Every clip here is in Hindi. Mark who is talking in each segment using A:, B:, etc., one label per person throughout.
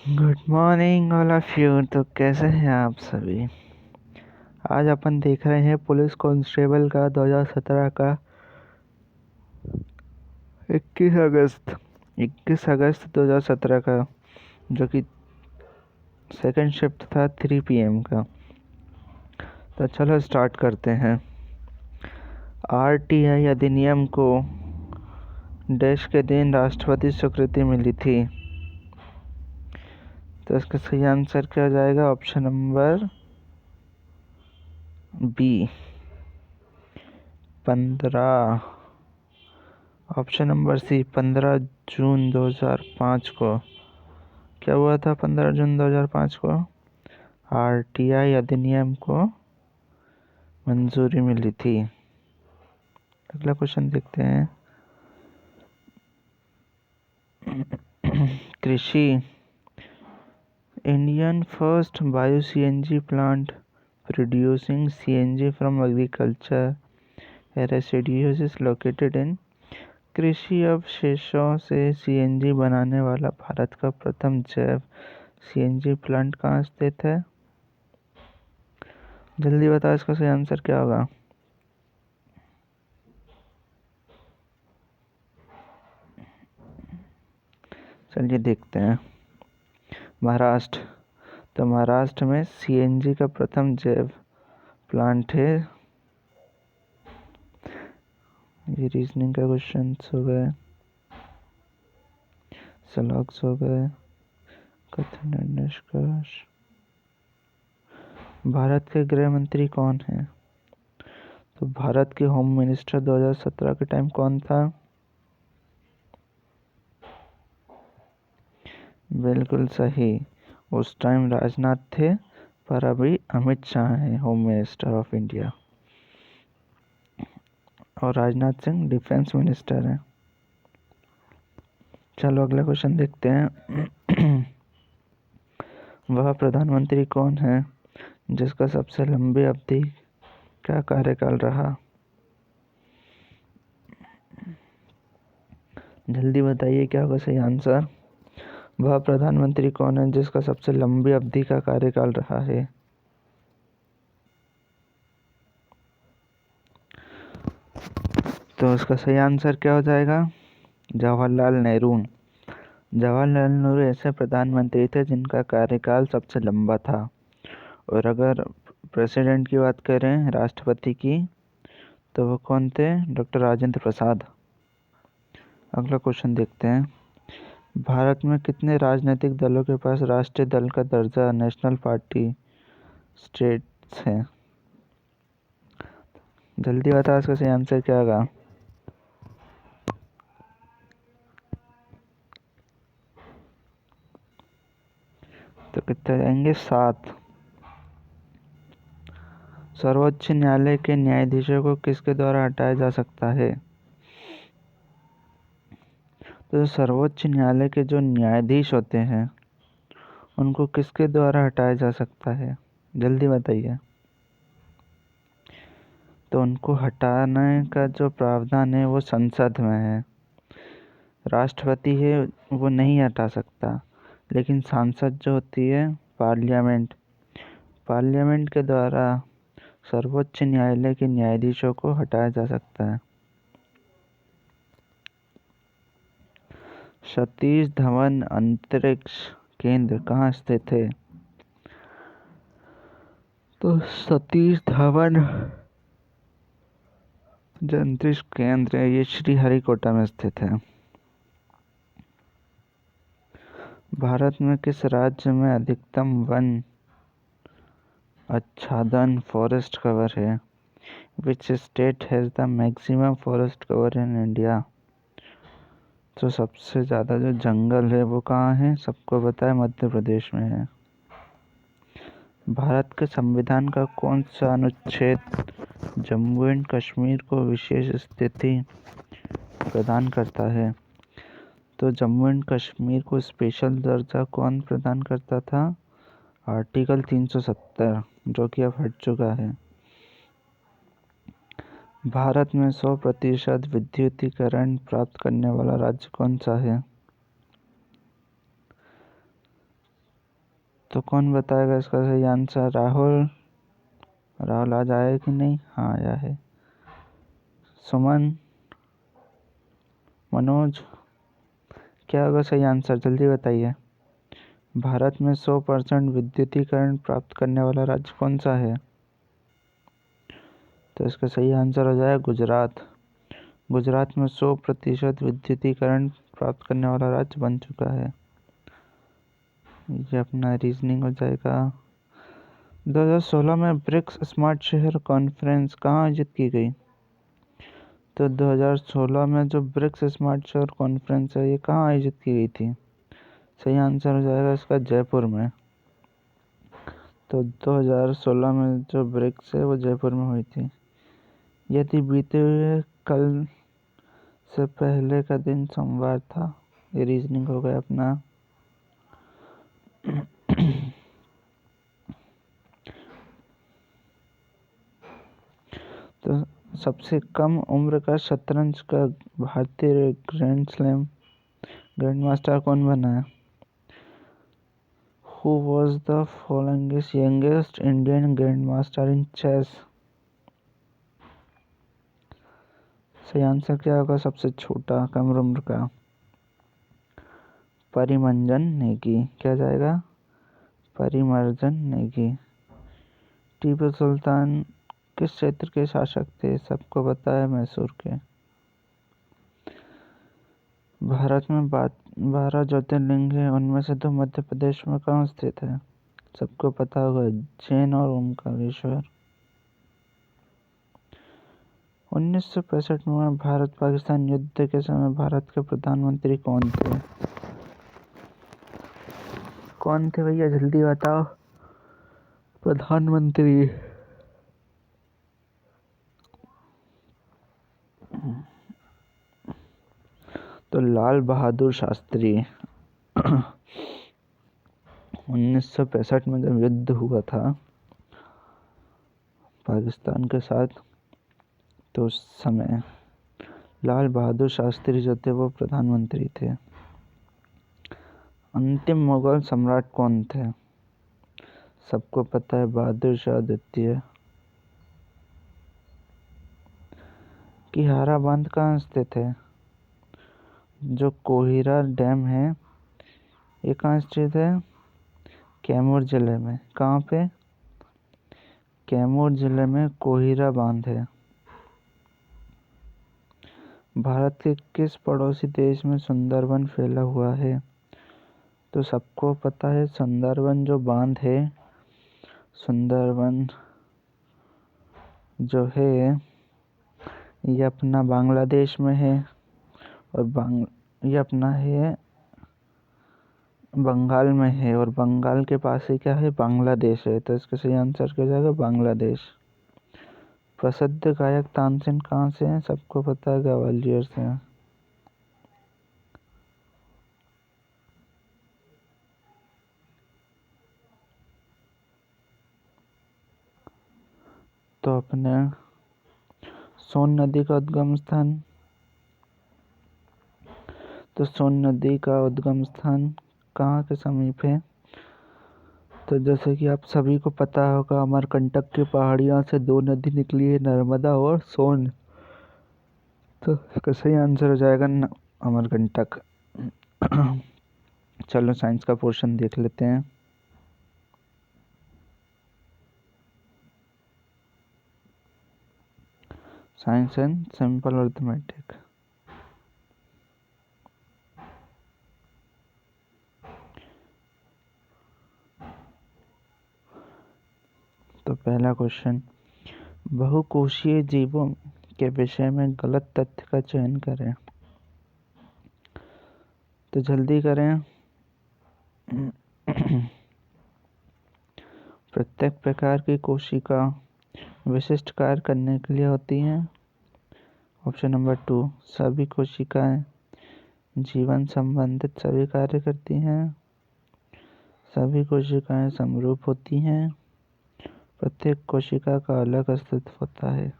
A: Good morning all of you. तो कैसे हैं आप सभी। आज अपन देख रहे हैं पुलिस कांस्टेबल का 2017 का 21 अगस्त 2017 का, जो कि सेकंड शिफ्ट था 3 PM का। तो चलो स्टार्ट करते हैं। RTI अधिनियम को देश के दिन राष्ट्रपति स्वीकृति मिली थी। तो इसका सही आंसर क्या हो जाएगा? Option number B 15। Option number C 15 जून 2005 को। क्या हुआ था 15 जून 2005 को? RTI अधिनियम को मंजूरी मिली थी। अगला क्वेश्चन देखते हैं। कृषि Indian first bio CNG plant producing CNG from agriculture residues is located in. कृषि अवशेषों से CNG बनाने वाला भारत का प्रथम जैव CNG प्लांट कहाँ स्थित है? जल्दी बताओ, इसका सही आंसर क्या होगा? चलिए देखते हैं। महाराष्ट्र। तो महाराष्ट्र में CNG का प्रथम जैव प्लांट है। ये रीजनिंग का क्वेश्चन हो गए, स्लॉग्स हो गए, कथन और निष्कर्ष। भारत के गृह मंत्री कौन है? तो भारत के होम मिनिस्टर 2017 के टाइम कौन था? बिल्कुल सही, उस टाइम राजनाथ थे, पर अभी अमित शाह है होम मिनिस्टर ऑफ इंडिया, और राजनाथ सिंह डिफेंस मिनिस्टर हैं। चलो अगला क्वेश्चन देखते हैं। वह प्रधानमंत्री कौन है जिसका सबसे लंबी अवधि का कार्यकाल रहा? जल्दी बताइए क्या होगा सही आंसर। वह प्रधानमंत्री कौन है जिसका सबसे लंबी अवधि का कार्यकाल रहा है? तो उसका सही आंसर क्या हो जाएगा? जवाहरलाल नेहरू। जवाहरलाल नेहरू ऐसे प्रधानमंत्री थे जिनका कार्यकाल सबसे लंबा था। और अगर प्रेसिडेंट की बात करें, राष्ट्रपति की, तो वो कौन थे? डॉक्टर राजेंद्र प्रसाद। अगला क्वेश्चन देखते हैं। भारत में कितने राजनीतिक दलों के पास राष्ट्रीय दल का दर्जा, नेशनल पार्टी स्टेट्स है? जल्दी बता, इसका सही आंसर क्या होगा? तो कितने जाएंगे? 7। सर्वोच्च न्यायालय के न्यायाधीशों को किसके द्वारा हटाया जा सकता है? तो सर्वोच्च न्यायालय के जो न्यायाधीश होते हैं उनको किसके द्वारा हटाया जा सकता है? जल्दी बताइए। तो उनको हटाने का जो प्रावधान है वो संसद में है। राष्ट्रपति है वो नहीं हटा सकता, लेकिन सांसद जो होती है, पार्लियामेंट के द्वारा सर्वोच्च न्यायालय के न्यायाधीशों को हटाया जा सकता है। सतीश धवन अंतरिक्ष केंद्र कहाँ स्थित है? तो सतीश धवन जो अंतरिक्ष केंद्र है ये श्रीहरिकोटा में स्थित है। भारत में किस राज्य में अधिकतम वन आच्छादन फॉरेस्ट कवर है? Which state has the maximum forest cover in India? तो सबसे ज़्यादा जो जंगल है वो कहाँ है? सबको पता है, मध्य प्रदेश में है। भारत के संविधान का कौन सा अनुच्छेद जम्मू एंड कश्मीर को विशेष स्थिति प्रदान करता है? तो जम्मू एंड कश्मीर को स्पेशल दर्जा कौन प्रदान करता था? आर्टिकल 370, जो कि अब हट चुका है। भारत में 100% विद्युतीकरण प्राप्त करने वाला राज्य कौन सा है? तो कौन बताएगा इसका सही आंसर? राहुल। राहुल आज आया कि नहीं? हाँ आया है। सुमन, मनोज, क्या होगा सही आंसर? जल्दी बताइए। भारत में 100% विद्युतीकरण प्राप्त करने वाला राज्य कौन सा है? तो इसका सही आंसर हो जाएगा गुजरात। गुजरात में 100% विद्युतीकरण प्राप्त करने वाला राज्य बन चुका है। ये अपना रीजनिंग हो जाएगा। 2016 में ब्रिक्स स्मार्ट शहर कॉन्फ्रेंस कहाँ आयोजित की गई? तो 2016 में जो ब्रिक्स स्मार्ट शहर कॉन्फ्रेंस है, ये कहाँ आयोजित की गई थी? सही आंसर हो जाएगा इसका जयपुर में। तो 2016 में जो ब्रिक्स है वो जयपुर में हुई थी। यदि बीते हुए कल से पहले का दिन सोमवार था। ये रीजनिंग हो गया अपना। तो सबसे कम उम्र का शतरंज का भारतीय ग्रैंड मास्टर कौन बना है? Who was the youngest Indian grandmaster in chess? सही आंसर क्या होगा? सबसे छोटा कम उम्र का। परिमंजन नेगी। क्या जाएगा? परिमर्जन नेगी। टीपू सुल्तान किस क्षेत्र के शासक थे? सबको पता है, मैसूर के। भारत में 12 ज्योतिर्लिंग है, उनमें से 2 मध्य प्रदेश में कहाँ स्थित है? सबको पता होगा, उज्जैन और ओमकारेश्वर। 1965 में भारत पाकिस्तान युद्ध के समय भारत के प्रधानमंत्री कौन थे? कौन थे भैया, जल्दी बताओ। प्रधानमंत्री। तो लाल बहादुर शास्त्री। 1965 में जब युद्ध हुआ था पाकिस्तान के साथ, तो उस समय लाल बहादुर शास्त्री जो थे वो प्रधानमंत्री थे। अंतिम मुगल सम्राट कौन थे? सबको पता है, बहादुर शाह द्वितीय। किहारा बांध कहाँ स्थित है? जो कोहिरा डैम है, ये कहाँ स्थित है? कैमूर जिले में। कहाँ पे? कैमूर जिले में कोहिरा बांध है। भारत के किस पड़ोसी देश में सुंदरबन फैला हुआ है? तो सबको पता है, सुंदरबन जो बांध है, सुंदरबन जो है ये अपना बांग्लादेश में है। और ये अपना है बंगाल में है, और बंगाल के पास ही क्या है? बांग्लादेश है। तो इसका सही आंसर क्या जाएगा? बांग्लादेश। प्रसिद्ध गायक तानसेन कहाँ से हैं? सबको पता है, ग्वालियर से हैं। तो अपने सोन नदी का उद्गम स्थान। तो सोन नदी का उद्गम स्थान कहाँ के समीप है? तो जैसे कि आप सभी को पता होगा, अमरकंटक की पहाड़ियों से 2 नदी निकली है, नर्मदा और सोन। तो इसका सही आंसर हो जाएगा अमरकंटक। चलो साइंस का पोर्शन देख लेते हैं। Science and simple arithmetic. तो पहला क्वेश्चन, बहुकोशीय जीवों के विषय में गलत तथ्य का चयन करें। तो जल्दी करें। प्रत्येक प्रकार की कोशिका विशिष्ट कार्य करने के लिए होती हैं। ऑप्शन नंबर 2, सभी कोशिकाएं जीवन संबंधित सभी कार्य करती हैं। सभी कोशिकाएं समरूप होती हैं। प्रत्येक कोशिका का अलग अस्तित्व होता है।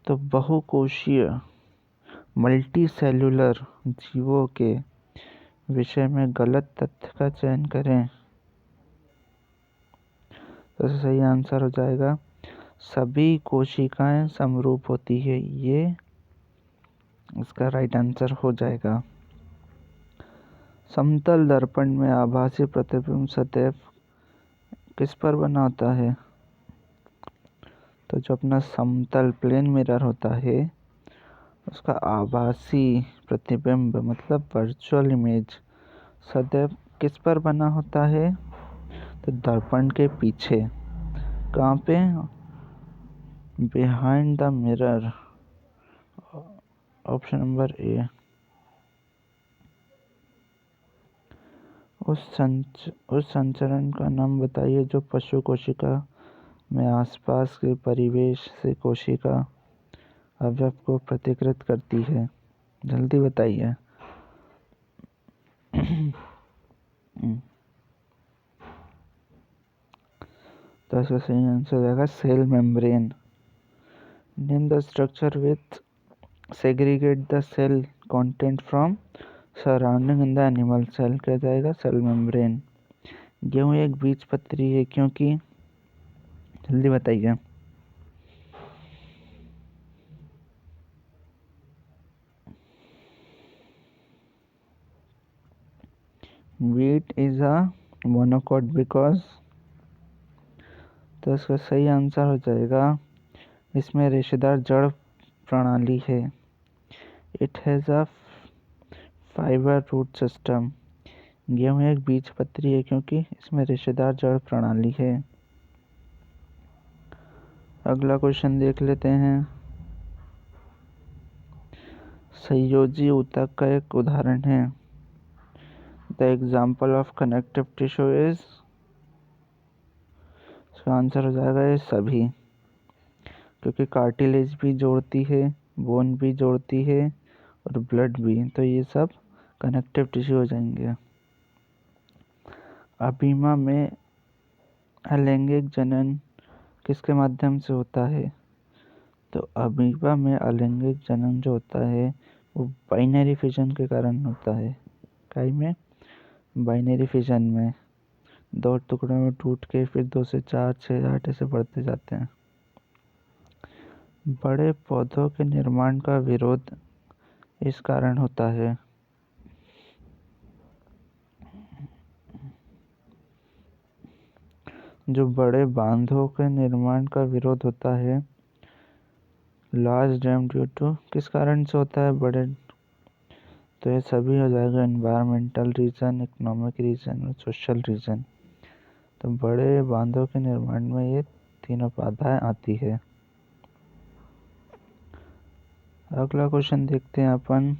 A: तो बहुकोशीय मल्टी सेल्यूलर जीवों के विषय में गलत तथ्य का चयन करें। तो सही आंसर हो जाएगा सभी कोशिकाएं समरूप होती है, ये इसका राइट आंसर हो जाएगा। समतल दर्पण में आभासी प्रतिबिंब सदैव किस पर बना होता है? तो जो अपना समतल प्लेन मिरर होता है उसका आभासी प्रतिबिंब मतलब वर्चुअल इमेज सदैव किस पर बना होता है? तो दर्पण के पीछे। कहाँ पे? Behind the mirror, option number A. उस संचरण का नाम बताइए जो पशु कोशिका में आसपास के परिवेश से कोशिका अवयव को प्रतिकृत करती है। जल्दी बताइए। तो इसका सही आंसर हो जाएगा cell membrane. Name the structure with segregate the cell content from surrounding in the animal cell. क्या जाएगा? Cell membrane. गेहूँ एक बीजपत्री है क्योंकि, जल्दी बताइए। Wheat is a monocot because, तो इसका सही आंसर हो जाएगा इसमें रेशेदार जड़ प्रणाली है। It has a fibre root system. गेहूँ एक बीजपत्री है क्योंकि इसमें रेशेदार जड़ प्रणाली है। अगला क्वेश्चन देख लेते हैं। संयोजी ऊतक का एक उदाहरण है। The example of connective tissue is, इसका आंसर हो जाएगा ये सभी, क्योंकि कार्टिलेज भी जोड़ती है, बोन भी जोड़ती है और ब्लड भी, तो ये सब कनेक्टिव टिश्यू हो जाएंगे। अबीमा में अलैंगिक जनन किसके माध्यम से होता है? तो अमीबा में अलैंगिक जनन जो होता है वो बाइनरी फिजन के कारण होता है। काई में? बाइनरी फिजन में 2 टुकड़ों में टूट के फिर 2 से 4, 6, 8 ऐसे बढ़ते जाते हैं। बड़े पौधों के निर्माण का विरोध इस कारण होता है। जो बड़े बांधों के निर्माण का विरोध होता है, लार्ज डैम ड्यू टू, किस कारण से होता है बड़े? तो ये सभी हो जाएगा एनवायरमेंटल रीजन, इकोनॉमिक रीजन और सोशल रीजन। तो बड़े बांधों के निर्माण में ये तीनों बाधाएं आती है। अगला क्वेश्चन देखते हैं अपन।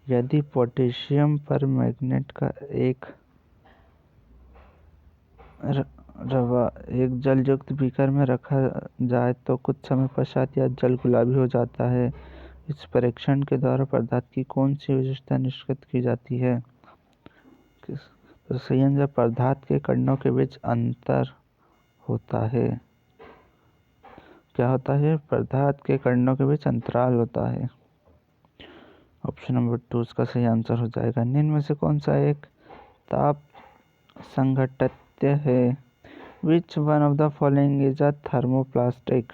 A: यदि पोटेशियम पर मैग्नेट का एक जलयुक्त बीकर में रखा जाए तो कुछ समय पश्चात यह जल गुलाबी हो जाता है। इस परीक्षण के द्वारा पदार्थ की कौन सी विशेषता निष्कर्ष की जाती है? तो सही आंसर पदार्थ के कणों के बीच अंतर होता है। क्या होता है? पदार्थ के कणों के बीच अंतराल होता है। ऑप्शन नंबर 2 इसका सही आंसर हो जाएगा। निम्न में से कौन सा एक ताप संघटत्य है? Which one of the following is a thermoplastic?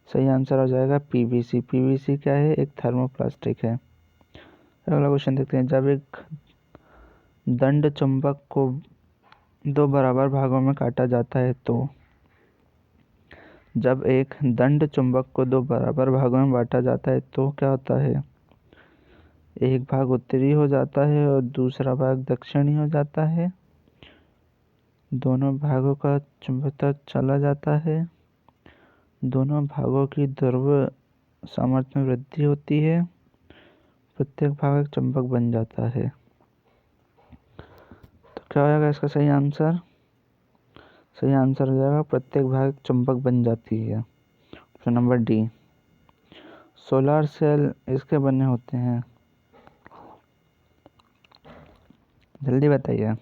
A: सही आंसर हो जाएगा पीवीसी। पीवीसी क्या है? एक थर्मोप्लास्टिक है। अगला क्वेश्चन देखते हैं। जब एक दंड चुंबक को 2 बराबर भागों में काटा जाता है तो, जब एक दंड चुंबक को 2 बराबर भागों में बांटा जाता है तो क्या होता है? एक भाग उत्तरी हो जाता है और दूसरा भाग दक्षिणी हो जाता है। दोनों भागों का चुंबकत्व चला जाता है। दोनों भागों की ध्रुव सामर्थ्य में वृद्धि होती है। प्रत्येक भाग एक चुंबक बन जाता है। तो क्या हो जाएगा इसका सही आंसर? सही आंसर हो जाएगा प्रत्येक भाग एक चुंबक बन जाती है। Option number D. Solar cell इसके बने होते हैं। जल्दी बताइए।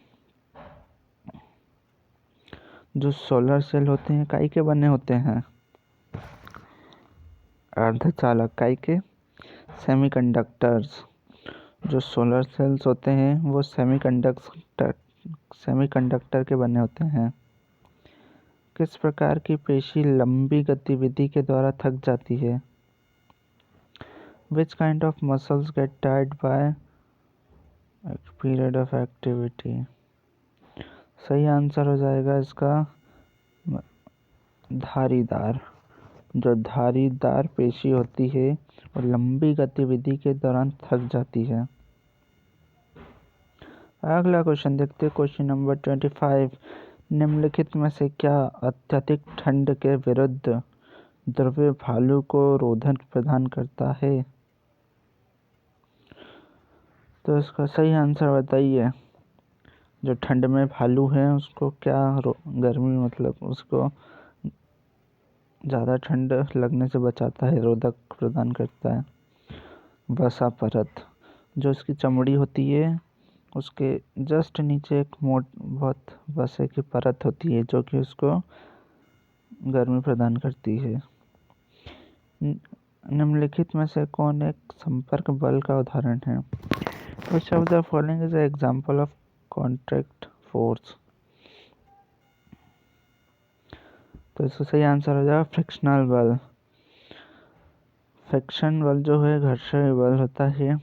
A: जो सोलर सेल होते हैं काई के बने होते हैं? अर्धचालक। काई के? सेमीकंडक्टर्स। जो सोलर सेल्स होते हैं वो सेमीकंडक्टर के बने होते हैं। किस प्रकार की पेशी लंबी गतिविधि के द्वारा थक जाती है? Which kind of muscles get tired by a period of activity? सही आंसर हो जाएगा इसका धारीदार। जो धारीदार पेशी होती है वो लंबी गतिविधि के दौरान थक जाती है। अगला क्वेश्चन देखते हैं, क्वेश्चन नंबर 25। निम्नलिखित में से क्या अत्यधिक ठंड के विरुद्ध द्रव्य भालू को रोधन प्रदान करता है? तो इसका सही आंसर बताइए। जो ठंड में भालू है उसको क्या गर्मी मतलब उसको ज़्यादा ठंड लगने से बचाता है, रोधक प्रदान करता है। वसा परत, जो इसकी चमड़ी होती है उसके जस्ट नीचे एक बहुत वसे की परत होती है जो कि उसको गर्मी प्रदान करती है। निम्नलिखित में से कौन एक संपर्क बल का उदाहरण है? Which of the following is an example of contact force? तो इसका सही आंसर हो जाएगा फ्रिक्शनल बल। फ्रिक्शन बल जो है घर्षण बल होता है,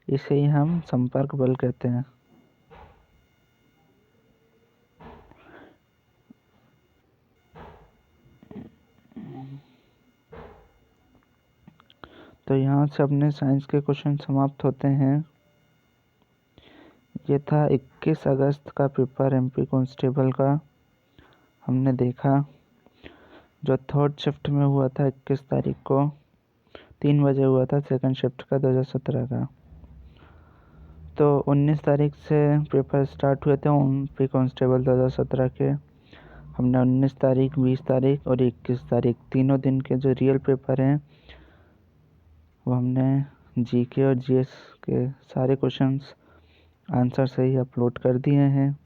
A: इसे ही हम संपर्क बल कहते हैं। तो यहाँ से अपने साइंस के क्वेश्चन समाप्त होते हैं। ये था 21 अगस्त का पेपर एमपी कांस्टेबल का। हमने देखा जो थर्ड शिफ्ट में हुआ था 21 तारीख को 3 बजे हुआ था, सेकंड शिफ्ट का 2017 का। तो 19 तारीख से पेपर स्टार्ट हुए थे एमपी कांस्टेबल 2017 के। हमने 19 तारीख, 20 तारीख और 21 तारीख तीनों दिन के जो रियल पेपर हैं वो हमने जीके और जीएस के सारे क्वेश्चंस आंसर सही अपलोड कर दिए हैं।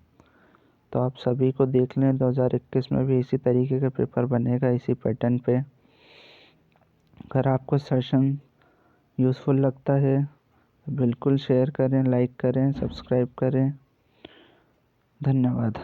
A: तो आप सभी को देख लें, 2021 में भी इसी तरीके का पेपर बनेगा, इसी पैटर्न पे। अगर आपको सेशन यूज़फुल लगता है तो बिल्कुल शेयर करें, लाइक करें, सब्सक्राइब करें। धन्यवाद।